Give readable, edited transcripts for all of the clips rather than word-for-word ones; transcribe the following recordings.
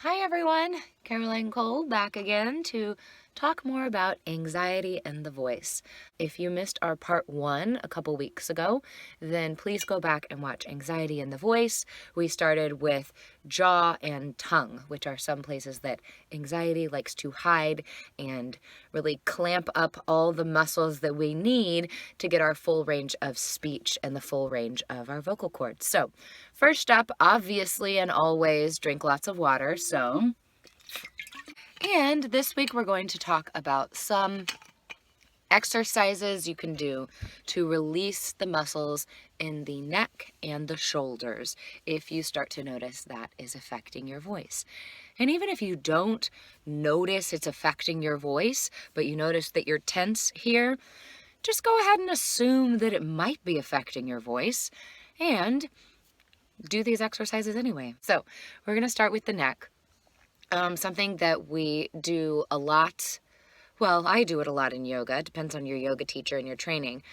Hi everyone, Caroline Cole back again to talk more about anxiety and the voice. If you missed our part 1 a couple weeks ago, then please go back and watch Anxiety and the Voice. We started with jaw and tongue, which are some places that anxiety likes to hide and really clamp up all the muscles that we need to get our full range of speech and the full range of our vocal cords. So first up, obviously and always, drink lots of water. And this week we're going to talk about some exercises you can do to release the muscles in the neck and the shoulders if you start to notice that is affecting your voice. And even if you don't notice it's affecting your voice, but you notice that you're tense here, just go ahead and assume that it might be affecting your voice and do these exercises anyway. So we're going to start with the neck. Something that we do a lot, well, I do it a lot in yoga, it depends on your yoga teacher and your training,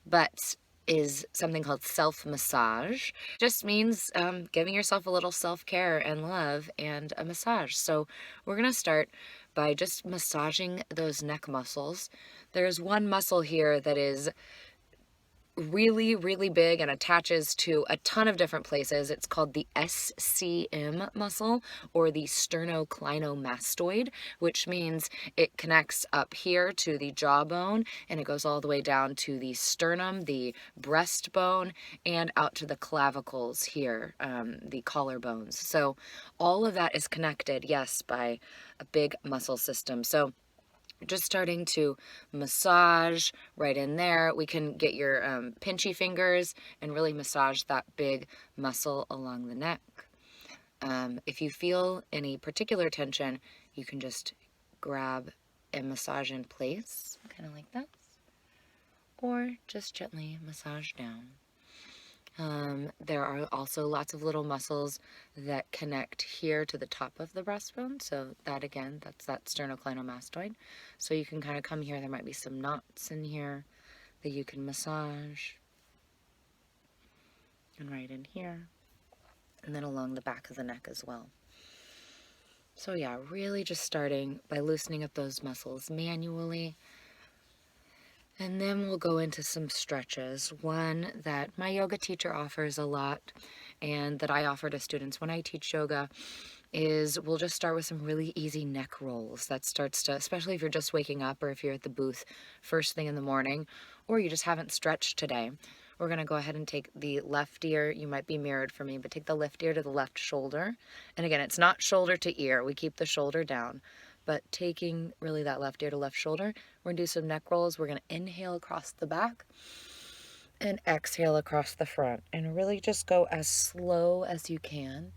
but is something called self-massage. Just means giving yourself a little self-care and love and a massage. So we're going to start by just massaging those neck muscles. There's one muscle here that is really big and attaches to a ton of different places. It's called the SCM muscle, or the sternocleidomastoid, which means it connects up here to the jawbone and it goes all the way down to the sternum, the breastbone, and out to the clavicles here, the collarbones. So all of that is connected, yes, by a big muscle system. So just starting to massage right in there. We can get your pinchy fingers and really massage that big muscle along the neck. If you feel any particular tension, you can just grab and massage in place, kind of like that, or just gently massage down. There are also lots of little muscles that connect here to the top of the breastbone. So that, again, that's that sternocleidomastoid. So you can kind of come here. There might be some knots in here that you can massage. And right in here. And then along the back of the neck as well. So yeah, really just starting by loosening up those muscles manually. And then we'll go into some stretches. One that my yoga teacher offers a lot and that I offer to students when I teach yoga is we'll just start with some really easy neck rolls. That starts to, especially if you're just waking up or if you're at the booth first thing in the morning or you just haven't stretched today. We're going to go ahead and take the left ear. You might be mirrored for me, but take the left ear to the left shoulder. And again, it's not shoulder to ear. We keep the shoulder down. But taking really that left ear to left shoulder, we're going to do some neck rolls. We're going to inhale across the back and exhale across the front. And really just go as slow as you can.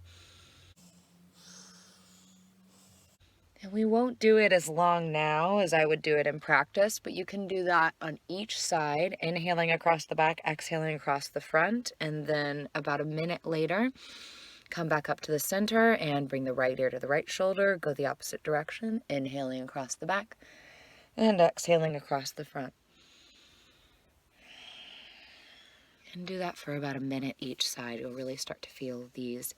And we won't do it as long now as I would do it in practice, but you can do that on each side, inhaling across the back, exhaling across the front, and then about a minute later, come back up to the center and bring the right ear to the right shoulder, go the opposite direction, inhaling across the back and exhaling across the front. And do that for about a minute each side. You'll really start to feel these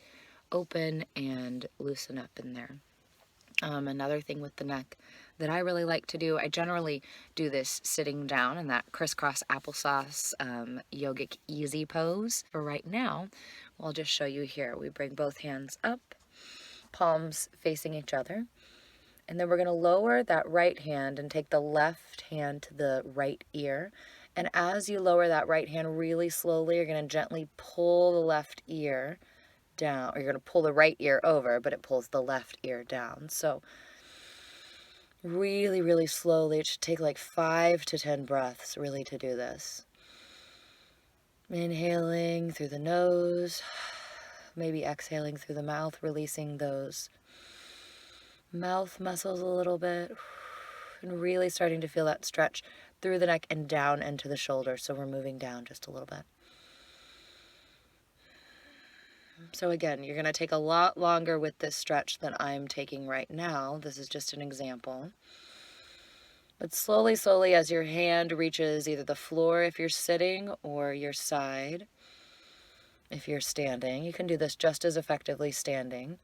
open and loosen up in there. Another thing with the neck that I really like to do, I generally do this sitting down in that crisscross applesauce yogic easy pose. For right now, I'll just show you here. We bring both hands up, palms facing each other, and then we're going to lower that right hand and take the left hand to the right ear. And as you lower that right hand really slowly, you're going to gently pull the left ear down, or you're going to pull the right ear over, but it pulls the left ear down. So really slowly. It should take like 5 to 10 breaths really to do this. Inhaling through the nose, maybe exhaling through the mouth, releasing those mouth muscles a little bit, and really starting to feel that stretch through the neck and down into the shoulder. So we're moving down just a little bit. So again, you're going to take a lot longer with this stretch than I'm taking right now. This is just an example. But slowly, as your hand reaches either the floor if you're sitting or your side if you're standing. You can do this just as effectively standing.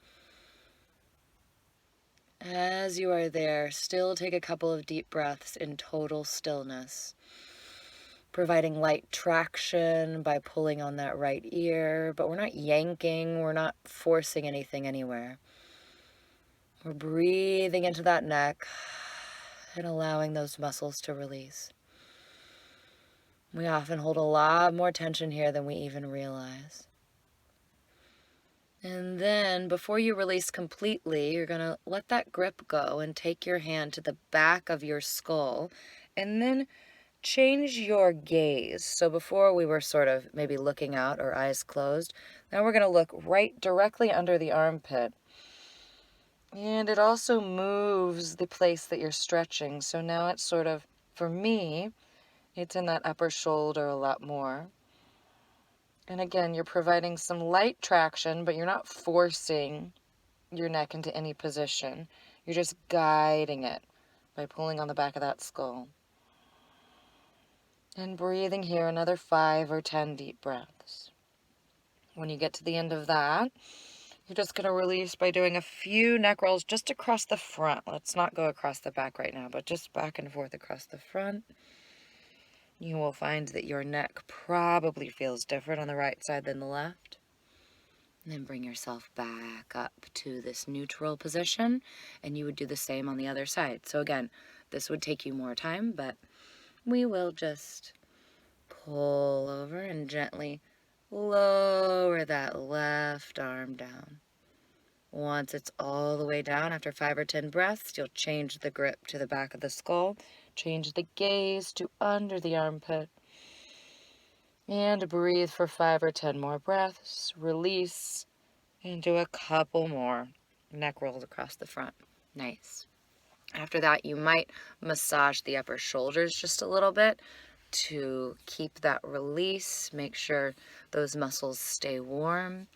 As you are there, still take a couple of deep breaths in total stillness, providing light traction by pulling on that right ear, but we're not yanking, we're not forcing anything anywhere. We're breathing into that neck and allowing those muscles to release. We often hold a lot more tension here than we even realize. And then before you release completely, you're going to let that grip go and take your hand to the back of your skull and then change your gaze. So before we were sort of maybe looking out or eyes closed, now we're going to look right directly under the armpit. And it also moves the place that you're stretching. So now it's sort of, for me, it's in that upper shoulder a lot more. And again, you're providing some light traction, but you're not forcing your neck into any position. You're just guiding it by pulling on the back of that skull. And breathing here another 5 or 10 deep breaths. When you get to the end of that, you're just going to release by doing a few neck rolls just across the front. Let's not go across the back right now, but just back and forth across the front. You will find that your neck probably feels different on the right side than the left. And then bring yourself back up to this neutral position, and you would do the same on the other side. So again, this would take you more time, but we will just pull over and gently lower that left arm down. Once it's all the way down, after 5 or 10 breaths, you'll change the grip to the back of the skull, change the gaze to under the armpit, and breathe for 5 or 10 more breaths. Release, and do a couple more neck rolls across the front. Nice. After that, you might massage the upper shoulders just a little bit to keep that release. Make sure those muscles stay warm.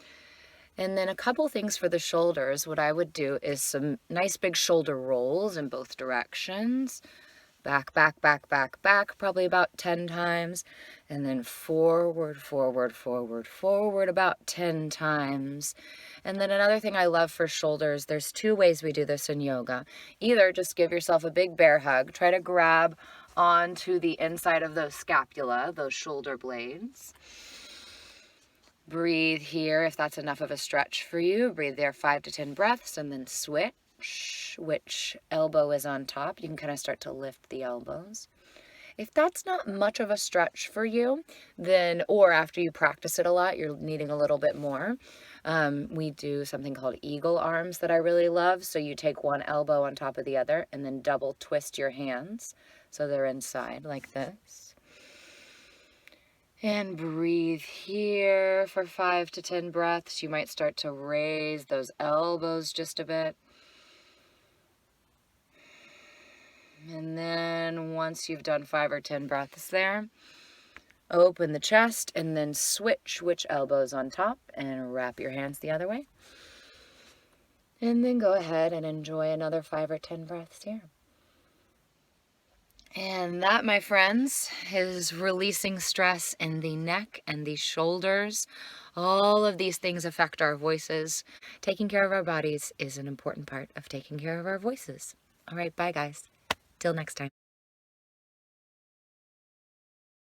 And then a couple things for the shoulders. What I would do is some nice big shoulder rolls in both directions. Back, back, back, back, back, probably about 10 times. And then forward, forward, forward, forward about 10 times. And then another thing I love for shoulders, there's 2 ways we do this in yoga. Either just give yourself a big bear hug. Try to grab onto the inside of those scapula, those shoulder blades. Breathe here if that's enough of a stretch for you. Breathe there 5 to 10 breaths and then switch. Which elbow is on top. You can kind of start to lift the elbows. If that's not much of a stretch for you, then, or after you practice it a lot, you're needing a little bit more. We do something called eagle arms that I really love. So you take one elbow on top of the other and then double twist your hands so they're inside like this. And breathe here for 5 to 10 breaths. You might start to raise those elbows just a bit. And then once you've done 5 or 10 breaths there, open the chest and then switch which elbow's on top and wrap your hands the other way. And then go ahead and enjoy another 5 or 10 breaths here. And that, my friends, is releasing stress in the neck and the shoulders. All of these things affect our voices. Taking care of our bodies is an important part of taking care of our voices. All right, bye guys. Till next time.